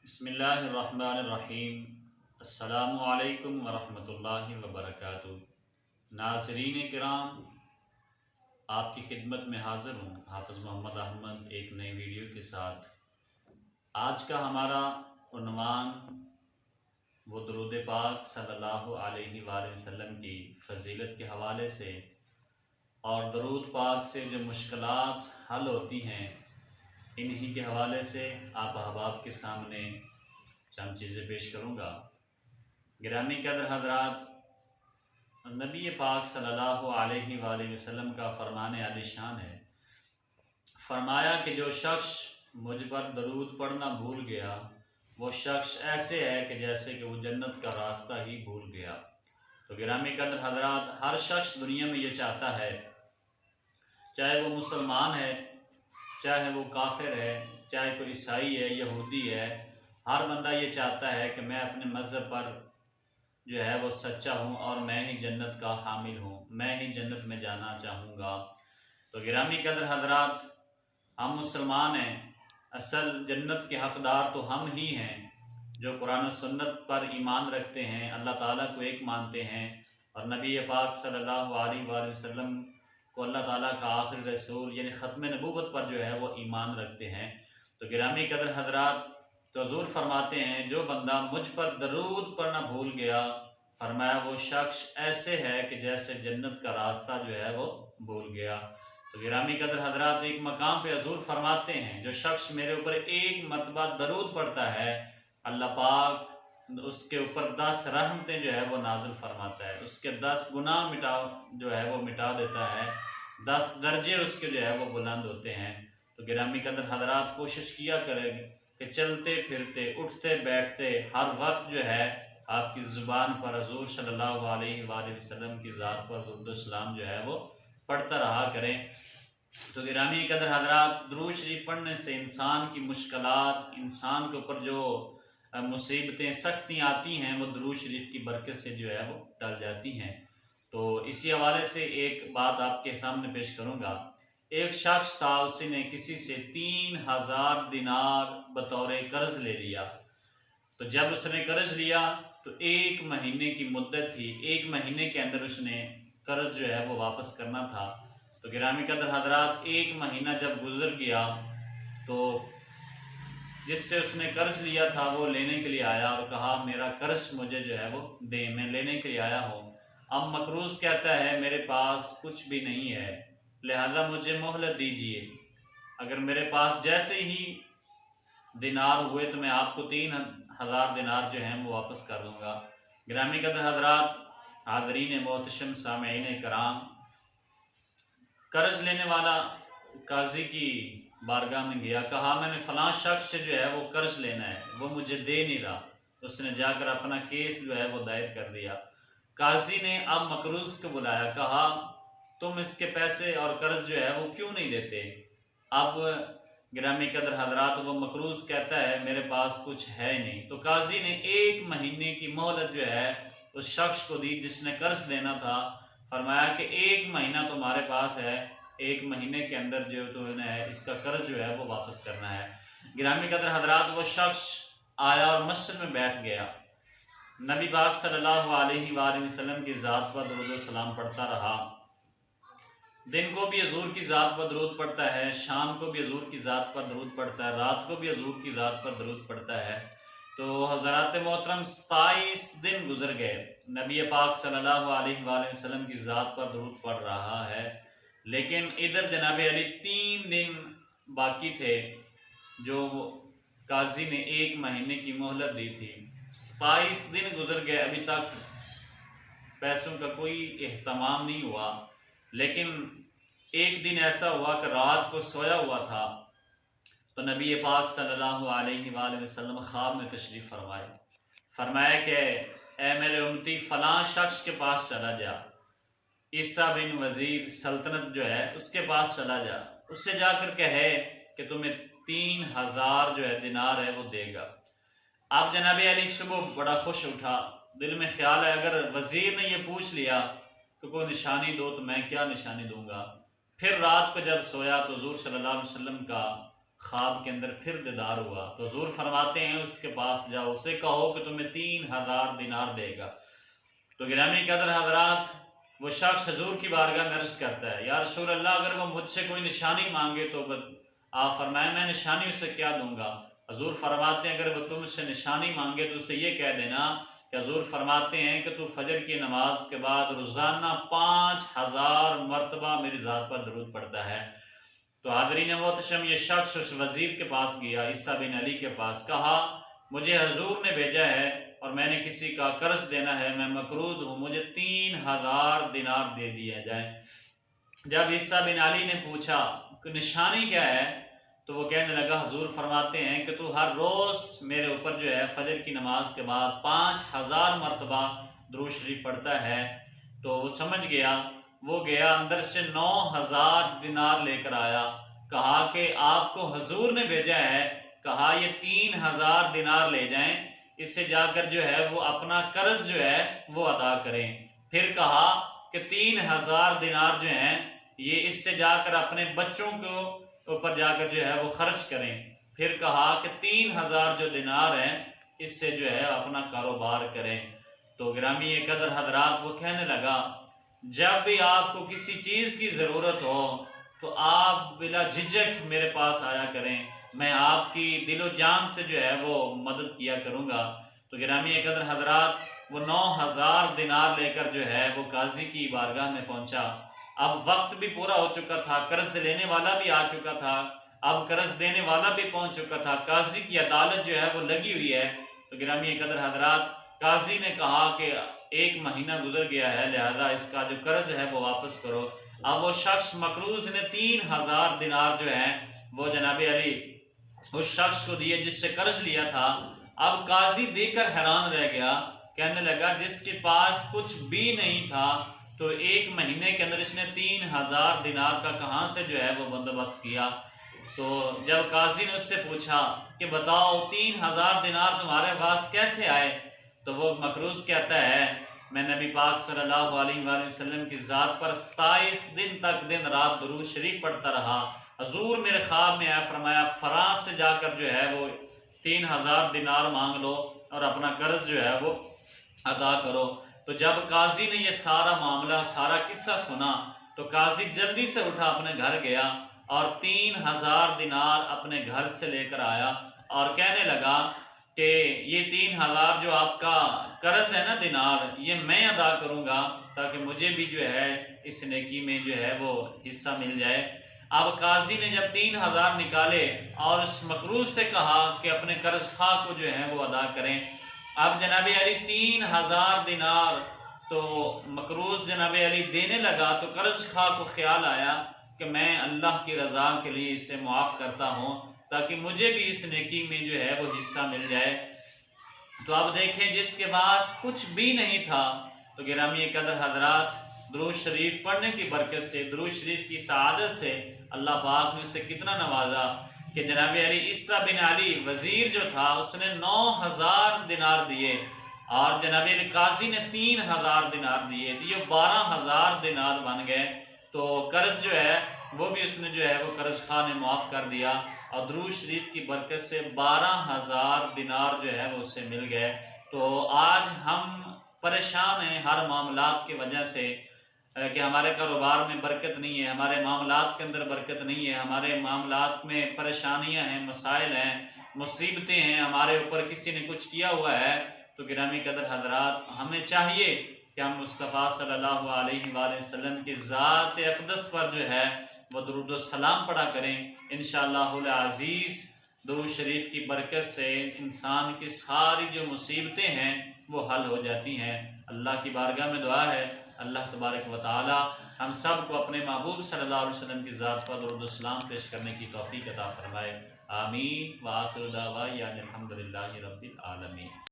بسم اللہ الرحمن الرحیم۔ السلام علیکم ورحمۃ اللہ وبرکاتہ۔ ناظرین کرام، آپ کی خدمت میں حاضر ہوں حافظ محمد احمد ایک نئی ویڈیو کے ساتھ۔ آج کا ہمارا عنوان وہ درود پاک صلی اللہ علیہ وآلہ وسلم کی فضیلت کے حوالے سے اور درود پاک سے جو مشکلات حل ہوتی ہیں انہی کے حوالے سے آپ احباب کے سامنے چند چیزیں پیش کروں گا۔ گرامی قدر حضرات، نبی پاک صلی اللہ علیہ وآلہ وسلم کا فرمان عالی شان ہے، فرمایا کہ جو شخص مجھ پر درود پڑھنا بھول گیا وہ شخص ایسے ہے کہ جیسے کہ وہ جنت کا راستہ ہی بھول گیا۔ تو گرامی قدر حضرات، ہر شخص دنیا میں یہ چاہتا ہے، چاہے وہ مسلمان ہے، چاہے وہ کافر ہے، چاہے کوئی عیسائی ہے، یہودی ہے، ہر بندہ یہ چاہتا ہے کہ میں اپنے مذہب پر جو ہے وہ سچا ہوں اور میں ہی جنت کا حامل ہوں، میں ہی جنت میں جانا چاہوں گا۔ تو گرامی قدر حضرات، ہم مسلمان ہیں، اصل جنت کے حقدار تو ہم ہی ہیں جو قرآن و سنت پر ایمان رکھتے ہیں، اللہ تعالیٰ کو ایک مانتے ہیں اور نبی پاک صلی اللہ علیہ وآلہ وسلم کو اللہ تعالیٰ کا آخری رسول یعنی ختم نبوت پر جو ہے وہ ایمان رکھتے ہیں۔ تو گرامی قدر حضرات، تو حضور فرماتے ہیں جو بندہ مجھ پر درود پڑھنا بھول گیا، فرمایا وہ شخص ایسے ہے کہ جیسے جنت کا راستہ جو ہے وہ بھول گیا۔ تو گرامی قدر حضرات، ایک مقام پہ حضور فرماتے ہیں جو شخص میرے اوپر ایک مرتبہ درود پڑھتا ہے، اللہ پاک اس کے اوپر 10 رحمتیں جو ہے وہ نازل فرماتا ہے، اس کے 10 گناہ جو ہے وہ مٹا دیتا ہے، 10 درجے اس کے جو ہے وہ بلند ہوتے ہیں۔ تو گرامی قدر حضرات، کوشش کیا کریں کہ چلتے پھرتے اٹھتے بیٹھتے ہر وقت جو ہے آپ کی زبان پر حضور صلی اللہ علیہ وآلہ وسلم کی ذات پر درود و سلام جو ہے وہ پڑھتا رہا کریں۔ تو گرامی قدر حضرات، درود شریف پڑھنے سے انسان کی مشکلات، انسان کے اوپر جو مصیبتیں سختیاں آتی ہیں وہ درود شریف کی برکت سے جو ہے وہ ٹل جاتی ہیں۔ تو اسی حوالے سے ایک بات آپ کے سامنے پیش کروں گا۔ ایک شخص تھا، اس نے کسی سے 3000 دینار بطور قرض لے لیا۔ تو جب اس نے قرض لیا تو 1 مہینے کی مدت تھی، 1 مہینے کے اندر اس نے قرض جو ہے وہ واپس کرنا تھا۔ تو گرامی قدر حضرات، 1 مہینہ جب گزر گیا تو جس سے اس نے قرض لیا تھا وہ لینے کے لیے آیا اور کہا میرا قرض مجھے جو ہے وہ دے، میں لینے کے لیے آیا ہوں۔ اب مقروض کہتا ہے میرے پاس کچھ بھی نہیں ہے، لہذا مجھے مہلت دیجئے، اگر میرے پاس جیسے ہی دینار ہوئے تو میں آپ کو 3000 دینار جو ہیں وہ واپس کر دوں گا۔ گرامی قدر حضرات، حاضرین محتشم، سامعین کرام، قرض لینے والا قاضی کی بارگاہ میں گیا، کہا میں نے فلاں شخص سے جو ہے وہ قرض لینا ہے، وہ مجھے دے نہیں رہا۔ اس نے جا کر اپنا کیس جو ہے وہ دائر کر دیا۔ قاضی نے اب مقروض کو بلایا، کہا تم اس کے پیسے اور قرض جو ہے وہ کیوں نہیں دیتے؟ اب گرامی قدر حضرات، وہ مقروض کہتا ہے میرے پاس کچھ ہے نہیں۔ تو قاضی نے 1 مہینے کی مہلت جو ہے اس شخص کو دی جس نے قرض دینا تھا، فرمایا کہ 1 مہینہ تمہارے پاس ہے، 1 مہینے کے اندر جو تو ہے اس کا قرض جو ہے وہ واپس کرنا ہے۔ گرامی قدر حضرات، وہ شخص آیا اور مسجد میں بیٹھ گیا، نبی پاک صلی اللہ علیہ وآلہ وسلم کی ذات پر درود و سلام پڑھتا رہا، دن کو بھی حضور کی ذات پر درود پڑھتا ہے، شام کو بھی حضور کی ذات پر درود پڑھتا ہے، رات کو بھی حضور کی ذات پر درود پڑھتا ہے۔ تو حضرات محترم، 27 دن گزر گئے، نبی پاک صلی اللہ علیہ وآلہ وسلم کی ذات پر درود پڑھ رہا ہے، لیکن ادھر جناب علی 3 دن باقی تھے جو قاضی نے 1 مہینے کی مہلت دی تھی۔ 27 دن گزر گئے، ابھی تک پیسوں کا کوئی اہتمام نہیں ہوا۔ لیکن ایک دن ایسا ہوا کہ رات کو سویا ہوا تھا تو نبی پاک صلی اللہ علیہ وآلہ وسلم خواب میں تشریف فرمائے، فرمایا کہ اے میرے امتی، فلاں شخص کے پاس چلا جا، عیسیٰ بن وزیر سلطنت جو ہے اس کے پاس چلا جا، اس سے جا کر کہے کہ تمہیں 3000 جو ہے دینار ہے وہ دے گا۔ اب جناب علی صبح بڑا خوش اٹھا، دل میں خیال ہے اگر وزیر نے یہ پوچھ لیا کہ کوئی نشانی دو تو میں کیا نشانی دوں گا۔ پھر رات کو جب سویا تو حضور صلی اللہ علیہ وسلم کا خواب کے اندر پھر دیدار ہوا تو حضور فرماتے ہیں اس کے پاس جاؤ، اسے کہو کہ تمہیں 3000 دینار دے گا۔ تو گرامی قدر حضرات، وہ شخص حضور کی بارگاہ میں عرض کرتا ہے، یا رسول اللہ اگر وہ مجھ سے کوئی نشانی مانگے تو آپ فرمائیں میں نشانی اسے کیا دوں گا؟ حضور فرماتے ہیں اگر وہ تم سے نشانی مانگے تو اسے یہ کہہ دینا کہ حضور فرماتے ہیں کہ تو فجر کی نماز کے بعد روزانہ 5000 مرتبہ میری ذات پر درود پڑتا ہے۔ تو حاضرین محتشم، یہ شخص اس وزیر کے پاس گیا، عیسیٰ بن علی کے پاس، کہا مجھے حضور نے بھیجا ہے اور میں نے کسی کا قرض دینا ہے، میں مقروض ہوں، مجھے 3000 دینار دے دیا جائے۔ جب عیسیٰ بن علی نے پوچھا کہ نشانی کیا ہے تو وہ کہنے لگا، حضور فرماتے ہیں کہ تو ہر روز میرے اوپر جو ہے فجر کی نماز کے بعد 5000 مرتبہ درود شریف پڑھتا ہے۔ تو وہ سمجھ گیا، وہ گیا اندر سے 9000 دینار لے کر آیا، کہا کہ آپ کو حضور نے بھیجا ہے، کہا یہ 3000 دینار لے جائیں، اس سے جا کر جو ہے وہ اپنا قرض جو ہے وہ ادا کریں۔ پھر کہا کہ 3000 دینار جو ہیں یہ اس سے جا کر اپنے بچوں کو اوپر جا کر جو ہے وہ خرچ کریں۔ پھر کہا کہ 3000 جو دینار ہیں اس سے جو ہے اپنا کاروبار کریں۔ تو گرامی قدر حضرات، وہ کہنے لگا جب بھی آپ کو کسی چیز کی ضرورت ہو تو آپ بلا جھجک میرے پاس آیا کریں، میں آپ کی دل و جان سے جو ہے وہ مدد کیا کروں گا۔ تو گرامی قدر حضرات، وہ 9000 دینار لے کر جو ہے وہ قاضی کی بارگاہ میں پہنچا۔ اب وقت بھی پورا ہو چکا تھا، قرض لینے والا بھی آ چکا تھا، اب قرض دینے والا بھی پہنچ چکا تھا، قاضی کی عدالت جو ہے وہ لگی ہوئی ہے۔ تو گرامی قدر حضرات، قاضی نے کہا کہ 1 مہینہ گزر گیا ہے، لہذا اس کا جو قرض ہے وہ واپس کرو۔ اب وہ شخص مقروض نے 3000 دینار جو ہیں وہ جناب علی اس شخص کو دیے جس سے قرض لیا تھا۔ اب قاضی دیکھ کر حیران رہ گیا، کہنے لگا جس کے پاس کچھ بھی نہیں تھا تو 1 مہینے کے اندر اس نے 3000 دینار کا کہاں سے جو ہے وہ بندوبست کیا؟ تو جب قاضی نے اس سے پوچھا کہ بتاؤ 3000 دینار تمہارے پاس کیسے آئے؟ تو وہ مقروض کہتا ہے میں نبی پاک صلی اللہ علیہ وآلہ وسلم کی ذات پر 27 دن تک دن رات درود شریف پڑھتا رہا، حضور میرے خواب میں آیا، فرمایا فلاں سے جا کر جو ہے وہ 3000 دینار مانگ لو اور اپنا قرض جو ہے وہ ادا کرو۔ تو جب قاضی نے یہ سارا معاملہ، سارا قصہ سنا تو قاضی جلدی سے اٹھا، اپنے گھر گیا اور 3000 دینار اپنے گھر سے لے کر آیا اور کہنے لگا کہ یہ 3000 جو آپ کا قرض ہے نا دینار، یہ میں ادا کروں گا تاکہ مجھے بھی جو ہے اس نیکی میں جو ہے وہ حصہ مل جائے۔ اب قاضی نے جب 3000 نکالے اور اس مقروض سے کہا کہ اپنے قرض خواہ کو جو ہے وہ ادا کریں۔ اب جناب علی 3000 دینار تو مقروض جناب علی دینے لگا تو قرض خواہ کو خیال آیا کہ میں اللہ کی رضا کے لیے اسے معاف کرتا ہوں تاکہ مجھے بھی اس نیکی میں جو ہے وہ حصہ مل جائے۔ تو اب دیکھیں جس کے پاس کچھ بھی نہیں تھا، تو گرامی قدر حضرات، درود شریف پڑھنے کی برکت سے، درود شریف کی سعادت سے اللہ پاک نے اسے کتنا نوازا کہ جناب علی عیسیٰ بن علی وزیر جو تھا اس نے 9000 دینار دیے اور جناب علی قاضی نے 3000 دینار دیے، تو یہ 12000 دینار بن گئے۔ تو قرض جو ہے وہ بھی اس نے جو ہے وہ قرض خواہ نے معاف کر دیا اور درود شریف کی برکت سے 12000 دینار جو ہے وہ اسے مل گئے۔ تو آج ہم پریشان ہیں ہر معاملات کی وجہ سے کہ ہمارے کاروبار میں برکت نہیں ہے، ہمارے معاملات کے اندر برکت نہیں ہے، ہمارے معاملات میں پریشانیاں ہیں، مسائل ہیں، مصیبتیں ہیں، ہمارے اوپر کسی نے کچھ کیا ہوا ہے۔ تو گرامی قدر حضرات، ہمیں چاہیے کہ ہم مصطفیٰ صلی اللہ علیہ وآلہ وسلم کی ذات اقدس پر جو ہے وہ درود و سلام پڑھا کریں۔ انشاءاللہ العزیز درود شریف کی برکت سے انسان کی ساری جو مصیبتیں ہیں وہ حل ہو جاتی ہیں۔ اللہ کی بارگاہ میں دعا ہے اللہ تبارک و تعالی ہم سب کو اپنے محبوب صلی اللہ علیہ وسلم کی ذات پر درود و سلام پیش کرنے کی توفیق عطا فرمائے۔ آمین وآخر دعوانا الحمدللہ رب العالمین۔